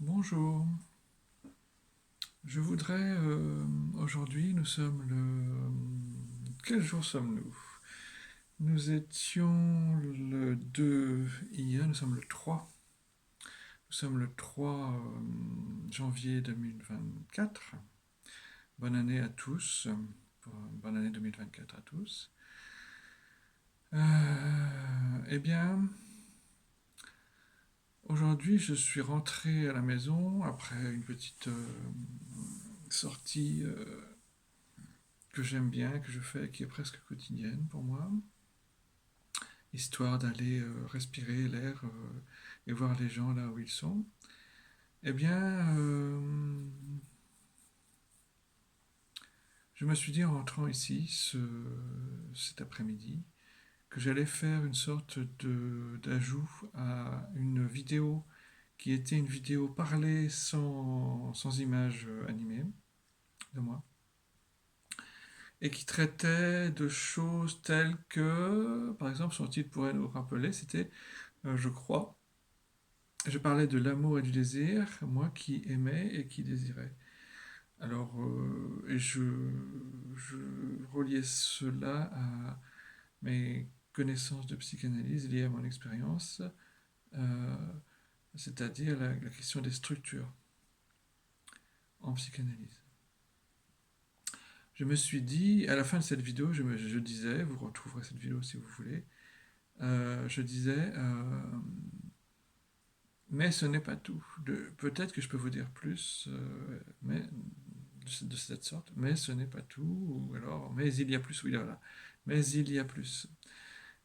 Bonjour, je voudrais aujourd'hui, nous sommes le... Quel jour sommes-nous? Nous étions le 2 hier, nous sommes le 3. Nous sommes le 3 janvier 2024. Bonne année à tous, bonne année 2024 à tous. Eh bien, aujourd'hui je suis rentré à la maison après une petite sortie que j'aime bien, que je fais, qui est presque quotidienne pour moi, histoire d'aller respirer l'air et voir les gens là où ils sont. Eh bien, je me suis dit en rentrant ici cet après-midi que j'allais faire une sorte d'ajout à une vidéo qui était une vidéo parlée sans image animée de moi et qui traitait de choses telles que, par exemple, son titre pourrait nous rappeler, c'était, je crois, je parlais de l'amour et du désir, moi qui aimais et qui désirais. Alors, je reliais cela à mes connaissances de psychanalyse liées à mon expérience, euh, c'est-à-dire la question des structures en psychanalyse. Je me suis dit, à la fin de cette vidéo, je disais, vous retrouverez cette vidéo si vous voulez, je disais, mais ce n'est pas tout. Peut-être que je peux vous dire plus, mais de cette sorte, mais ce n'est pas tout, ou alors, mais il y a plus, oui, voilà. Mais il y a plus.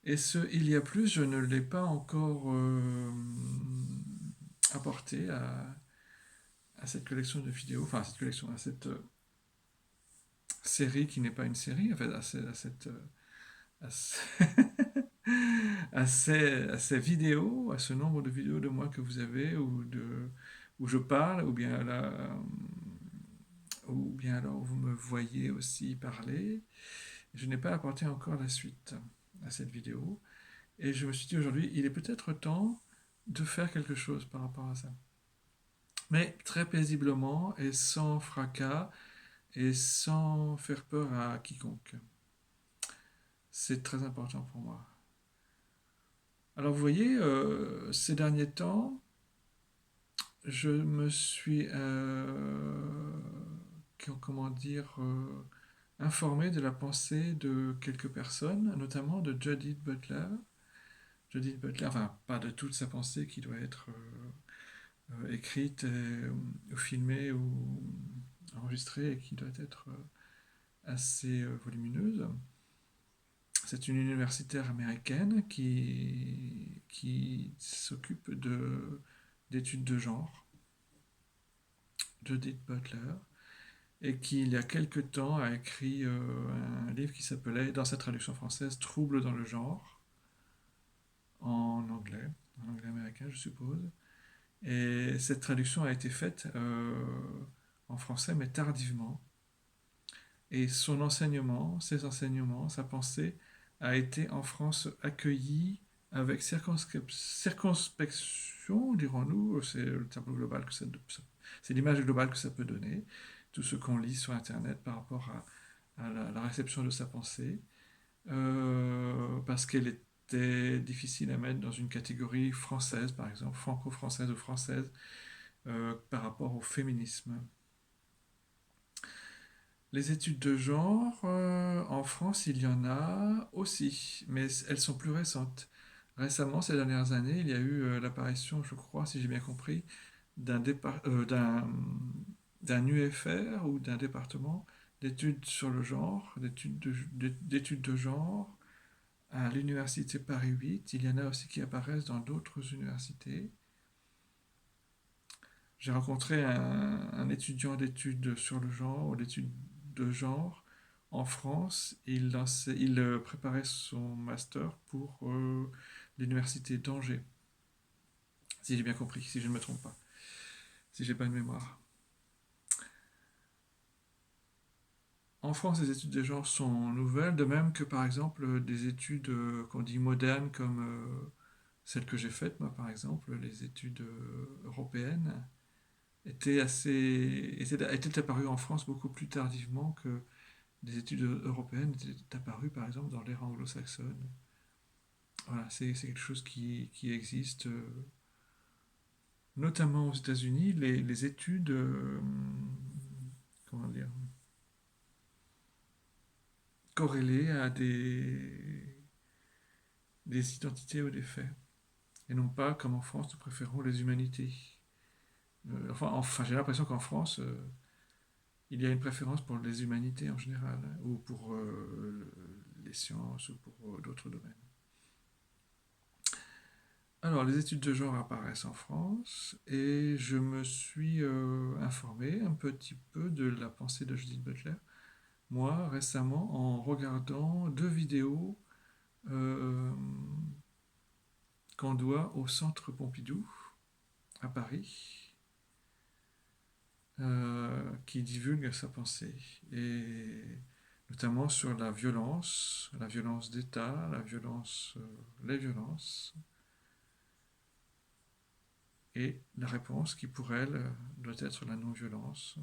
Et ce il y a plus, je ne l'ai pas encore apporté à cette collection de vidéos, enfin à cette collection, à cette série qui n'est pas une série, en fait, à cette, à, ce- à ces vidéos, à ce nombre de vidéos de moi que vous avez, où je parle, ou bien alors vous me voyez aussi parler. Je n'ai pas apporté encore la suite à cette vidéo. Et je me suis dit aujourd'hui, il est peut-être temps de faire quelque chose par rapport à ça. Mais très paisiblement et sans fracas et sans faire peur à quiconque. C'est très important pour moi. Alors vous voyez, ces derniers temps, je me suis, comment dire, informé de la pensée de quelques personnes, notamment de Judith Butler. Judith Butler, enfin pas de toute sa pensée qui doit être écrite ou filmée ou enregistrée et qui doit être assez volumineuse. C'est une universitaire américaine qui s'occupe d'études de genre, Judith Butler, et qui, il y a quelque temps, a écrit un livre qui s'appelait, dans sa traduction française, Troubles dans le genre, en anglais américain, je suppose. Et cette traduction a été faite en français, mais tardivement. Et son enseignement, ses enseignements, sa pensée a été en France accueilli avec circonspection, dirons-nous. C'est le tableau global que c'est l'image globale que ça peut donner. Tout ce qu'on lit sur Internet par rapport à la réception de sa pensée, parce qu'elle était difficile à mettre dans une catégorie française, par exemple, franco-française ou française, par rapport au féminisme. Les études de genre, en France, il y en a aussi, mais elles sont plus récentes. Récemment, ces dernières années, il y a eu l'apparition, je crois, si j'ai bien compris, d'un d'un UFR ou d'un département d'études sur le genre, d'études de genre à l'université Paris 8. Il y en a aussi qui apparaissent dans d'autres universités. J'ai rencontré un étudiant d'études sur le genre ou d'études de genre en France. Il préparait son master pour l'université d'Angers, si j'ai bien compris, si je ne me trompe pas, si j'ai pas de mémoire. En France, les études de genre sont nouvelles, de même que par exemple des études qu'on dit modernes comme celles que j'ai faites, moi par exemple, les études européennes. était apparu en France beaucoup plus tardivement que des études européennes étaient apparues, par exemple, dans l'ère anglo-saxonne. Voilà, c'est quelque chose qui existe, notamment aux États-Unis. Les études, comment dire, corrélées à des identités ou des faits. Et non pas, comme en France, nous préférons les humanités. Enfin, j'ai l'impression qu'en France, il y a une préférence pour les humanités en général, hein, ou pour les sciences, ou pour d'autres domaines. Alors, les études de genre apparaissent en France, et je me suis informé un petit peu de la pensée de Judith Butler, moi, récemment, en regardant deux vidéos euh, qu'on doit au Centre Pompidou, à Paris, qui divulgue sa pensée, et notamment sur la violence d'État, les violences, et la réponse qui pour elle doit être la non-violence.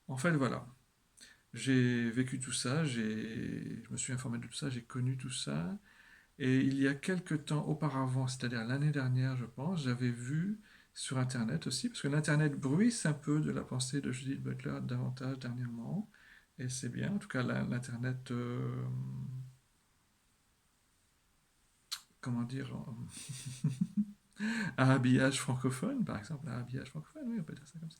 En fait, voilà, j'ai vécu tout ça, je me suis informé de tout ça, j'ai connu tout ça, et il y a quelque temps auparavant, c'est-à-dire l'année dernière, je pense, j'avais vu sur Internet aussi, parce que l'Internet bruisse un peu de la pensée de Judith Butler davantage dernièrement, et c'est bien, en tout cas l'Internet, comment dire, à habillage francophone, par exemple, à habillage francophone, oui, on peut dire ça comme ça.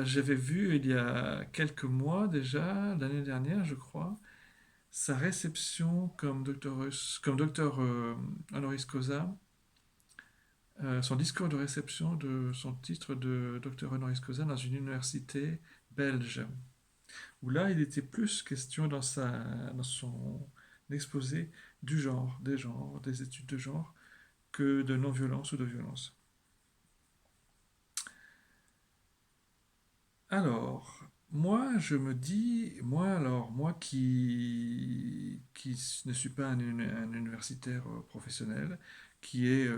J'avais vu il y a quelques mois déjà, l'année dernière, je crois, sa réception comme docteur honoris causa, son discours de réception de son titre de docteur honoris causa dans une université belge, où là il était plus question dans son exposé du genre, des études de genre, que de non-violence ou de violence. Alors, moi, je me dis, moi qui ne suis pas un universitaire professionnel, qui ai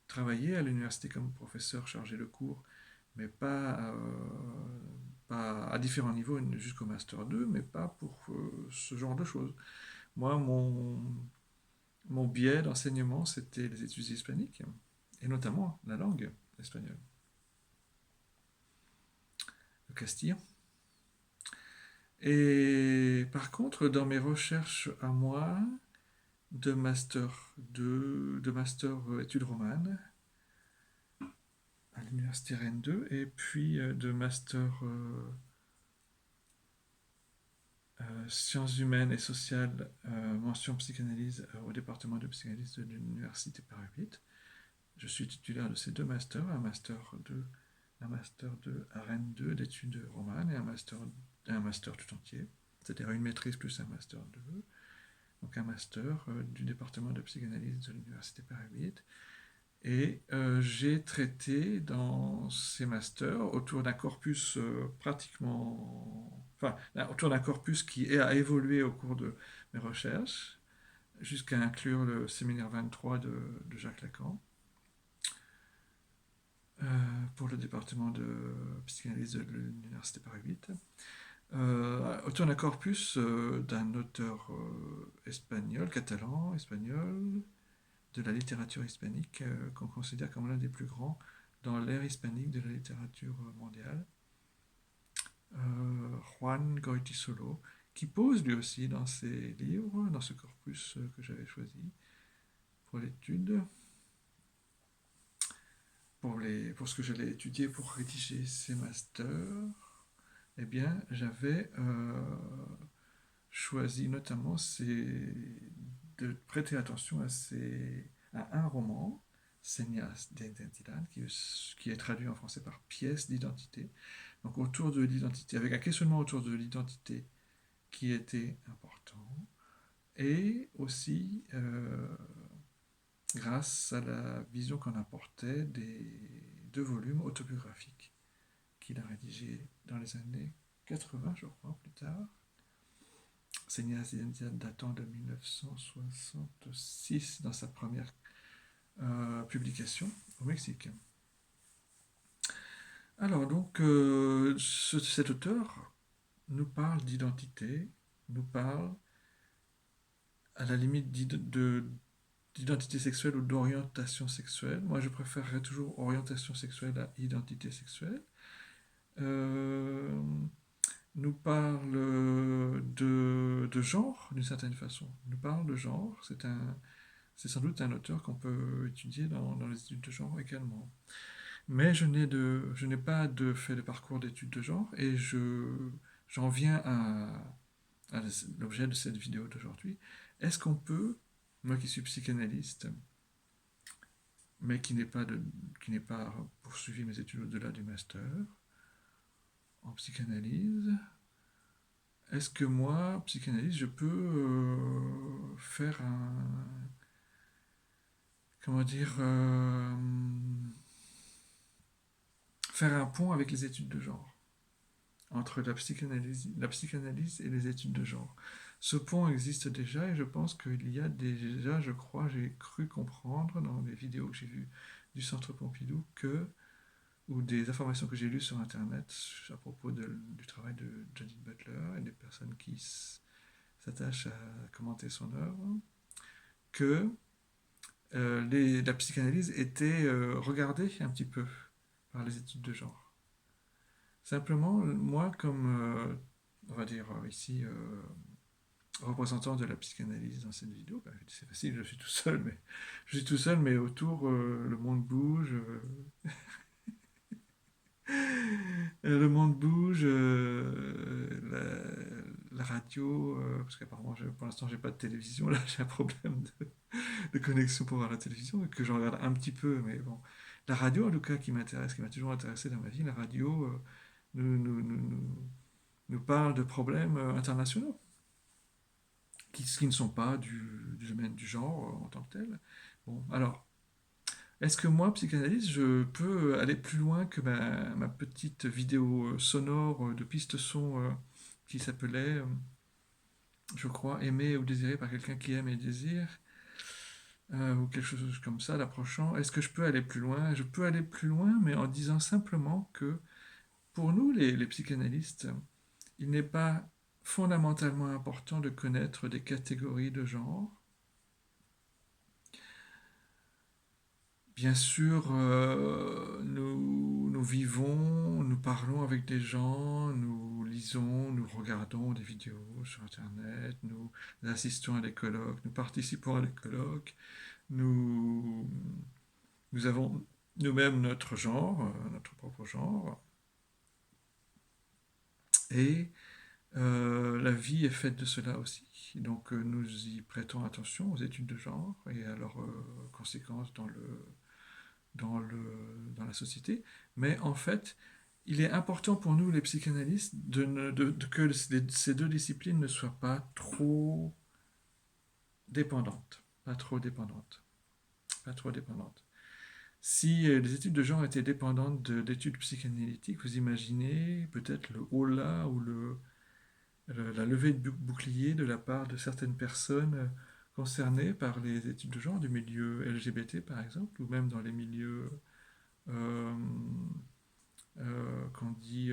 travaillé à l'université comme professeur chargé de cours, mais pas à différents niveaux jusqu'au Master 2, mais pas pour ce genre de choses. Moi, mon biais d'enseignement, c'était les études hispaniques, et notamment la langue espagnole, le castillan. Et par contre, dans mes recherches à moi, de master études romanes à l'université Rennes 2, et puis de master sciences humaines et sociales, mention psychanalyse au département de psychanalyse de l'université Paris 8. Je suis titulaire de ces deux masters, un master 2 à Rennes 2 d'études romanes et un master tout entier, c'est-à-dire une maîtrise plus un master 2, donc un master du département de psychanalyse de l'université Paris 8. Et j'ai traité dans ces masters autour d'un corpus autour d'un corpus qui a évolué au cours de mes recherches, jusqu'à inclure le séminaire 23 de Jacques Lacan, euh, pour le département de psychanalyse de l'université Paris 8. Autour d'un corpus d'un auteur espagnol, de la littérature hispanique, qu'on considère comme l'un des plus grands dans l'ère hispanique de la littérature mondiale, Juan Goytisolo, qui pose lui aussi dans ses livres, dans ce corpus que j'avais choisi pour l'étude, pour ce que j'allais étudier pour rédiger ces masters. Eh bien, j'avais choisi notamment de prêter attention à un roman, Señas de Identidad, qui est traduit en français par pièce d'identité. Donc autour de l'identité, avec un questionnement autour de l'identité qui était important, et aussi grâce à la vision qu'on apportait des deux volumes autobiographiques qu'il a rédigés dans les années 80, je crois, plus tard. Señas d'identidad datant de 1966 dans sa première publication au Mexique. Alors donc, cet auteur nous parle d'identité, nous parle à la limite d'identité sexuelle ou d'orientation sexuelle. Moi, je préférerais toujours orientation sexuelle à identité sexuelle. Euh, nous parle de genre, d'une certaine façon. Nous parle de genre. C'est sans doute un auteur qu'on peut étudier dans les études de genre également. Mais je n'ai pas fait de parcours d'études de genre et j'en viens à l'objet de cette vidéo d'aujourd'hui. Est-ce qu'on peut, moi qui suis psychanalyste, mais qui n'ai pas poursuivi mes études au-delà du master en psychanalyse, est-ce que moi, psychanalyste, je peux faire comment dire, faire un pont avec les études de genre, entre la psychanalyse et les études de genre. Ce pont existe déjà et je pense qu'il y a déjà, je crois, j'ai cru comprendre dans les vidéos que j'ai vues du Centre Pompidou ou des informations que j'ai lues sur Internet à propos du travail de Judith Butler et des personnes qui s'attachent à commenter son œuvre, que la psychanalyse était regardée un petit peu par les études de genre. Simplement, moi, comme, on va dire ici, représentant de la psychanalyse dans cette vidéo, ben, c'est facile, je suis tout seul, mais autour, le monde bouge, le monde bouge, la radio, parce qu'apparemment, pour l'instant, j'ai pas de télévision, là, j'ai un problème de connexion pour voir la télévision, que je regarde un petit peu, mais bon. La radio, en tout cas, qui m'intéresse, qui m'a toujours intéressé dans ma vie, la radio nous parle de problèmes internationaux, qui ne sont pas du domaine du genre en tant que tel. Bon, alors, est-ce que moi, psychanalyste, je peux aller plus loin que ma petite vidéo sonore de piste son qui s'appelait, je crois, Aimé ou désiré par quelqu'un qui aime et désire, ou quelque chose comme ça, l'approchant. Est-ce que je peux aller plus loin? Je peux aller plus loin, mais en disant simplement que pour nous, les psychanalystes, il n'est pas fondamentalement important de connaître des catégories de genre. Bien sûr, nous vivons, nous parlons avec des gens, nous lisons, nous regardons des vidéos sur Internet, nous assistons à des colloques, nous participons à des colloques, nous, nous avons nous-mêmes notre genre, notre propre genre, et la vie est faite de cela aussi. Donc nous y prêtons attention aux études de genre et à leurs conséquences dans la société. Mais en fait, il est important pour nous, les psychanalystes, que ces deux disciplines ne soient pas trop dépendantes. Pas trop dépendantes. Pas trop dépendantes. Si les études de genre étaient dépendantes d'études psychanalytiques, vous imaginez peut-être le holà ou la levée de bouclier de la part de certaines personnes concernées par les études de genre, du milieu LGBT par exemple, ou même dans les milieux euh, qu'on dit,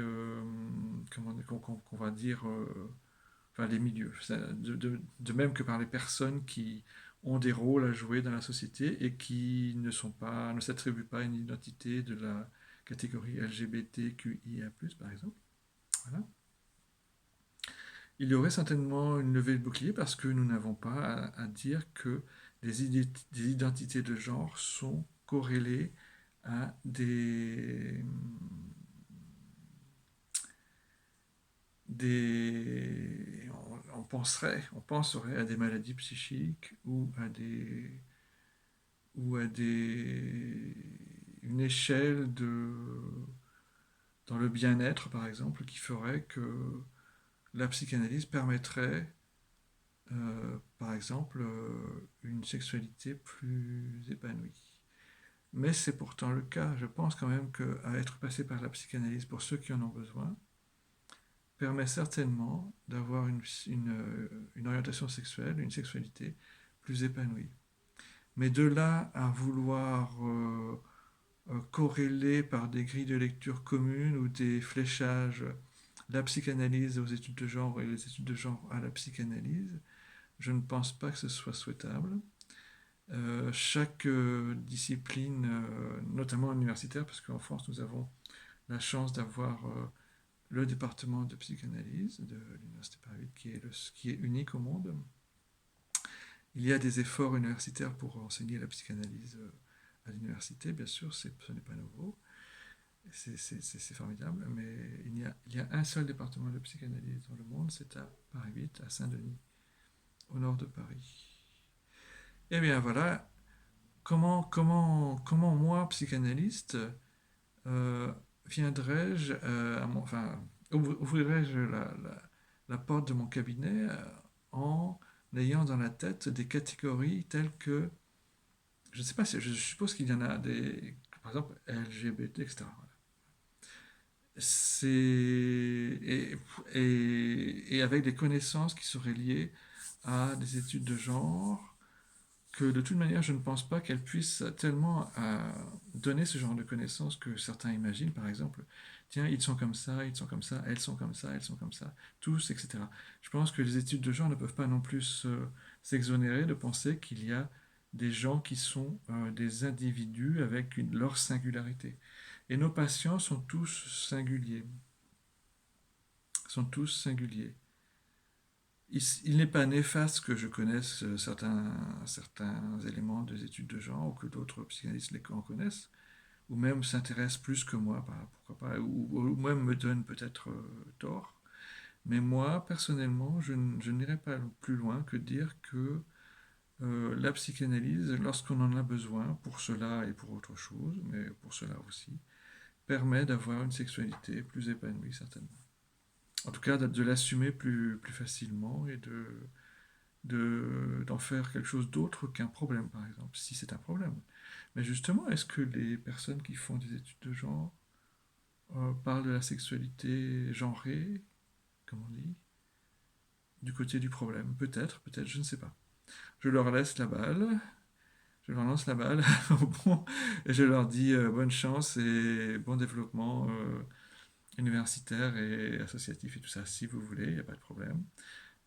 qu'on va dire, enfin les milieux, de même que par les personnes qui ont des rôles à jouer dans la société et qui ne s'attribuent pas une identité de la catégorie LGBTQIA+, par exemple. Voilà. Il y aurait certainement une levée de bouclier parce que nous n'avons pas à dire que des identités de genre sont corrélées à on penserait à des maladies psychiques ou à une échelle dans le bien-être, par exemple, qui ferait que la psychanalyse permettrait, par exemple, une sexualité plus épanouie. Mais c'est pourtant le cas. Je pense quand même qu'à être passé par la psychanalyse pour ceux qui en ont besoin permet certainement d'avoir une orientation sexuelle, une sexualité plus épanouie. Mais de là à vouloir corréler par des grilles de lecture communes ou des fléchages la psychanalyse aux études de genre et les études de genre à la psychanalyse, je ne pense pas que ce soit souhaitable. Chaque discipline, notamment universitaire, parce qu'en France nous avons la chance d'avoir le département de psychanalyse de l'Université Paris, qui est unique au monde. Il y a des efforts universitaires pour enseigner la psychanalyse à l'université, bien sûr, ce n'est pas nouveau, c'est formidable, mais il y a un seul département de psychanalyse dans le monde, c'est à Paris 8, à Saint-Denis, au nord de Paris. Eh bien voilà, comment moi, psychanalyste, euh, viendrais-je, enfin, ouvrirais-je la porte de mon cabinet en ayant dans la tête des catégories telles que, je ne sais pas, je suppose qu'il y en a des, par exemple, LGBT, etc. Voilà. Et avec des connaissances qui seraient liées à des études de genre, que de toute manière, je ne pense pas qu'elle puisse tellement donner ce genre de connaissances que certains imaginent, par exemple, tiens, ils sont comme ça, ils sont comme ça, elles sont comme ça, elles sont comme ça, tous, etc. Je pense que les études de genre ne peuvent pas non plus s'exonérer de penser qu'il y a des gens qui sont des individus avec leur singularité. Et nos patients sont tous singuliers, sont tous singuliers. Il n'est pas néfaste que je connaisse certains éléments des études de genre ou que d'autres psychanalystes les en connaissent, ou même s'intéressent plus que moi, pourquoi pas, ou même me donnent peut-être tort. Mais moi, personnellement, je n'irai pas plus loin que dire que la psychanalyse, lorsqu'on en a besoin, pour cela et pour autre chose, mais pour cela aussi, permet d'avoir une sexualité plus épanouie, certainement. En tout cas, de l'assumer plus facilement et d'en faire quelque chose d'autre qu'un problème, par exemple, si c'est un problème. Mais justement, est-ce que les personnes qui font des études de genre parlent de la sexualité genrée, comme on dit, du côté du problème? Peut-être, peut-être, je ne sais pas. Je leur laisse la balle, je leur lance la balle au bon, et je leur dis bonne chance et bon développement universitaire et associatif et tout ça, si vous voulez, il n'y a pas de problème.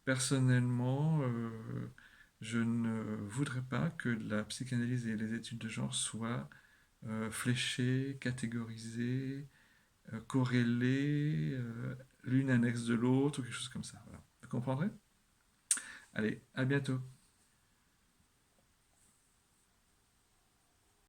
Personnellement, je ne voudrais pas que la psychanalyse et les études de genre soient fléchées, catégorisées, corrélées, l'une annexe de l'autre, ou quelque chose comme ça. Voilà. Vous comprendrez? Allez, à bientôt.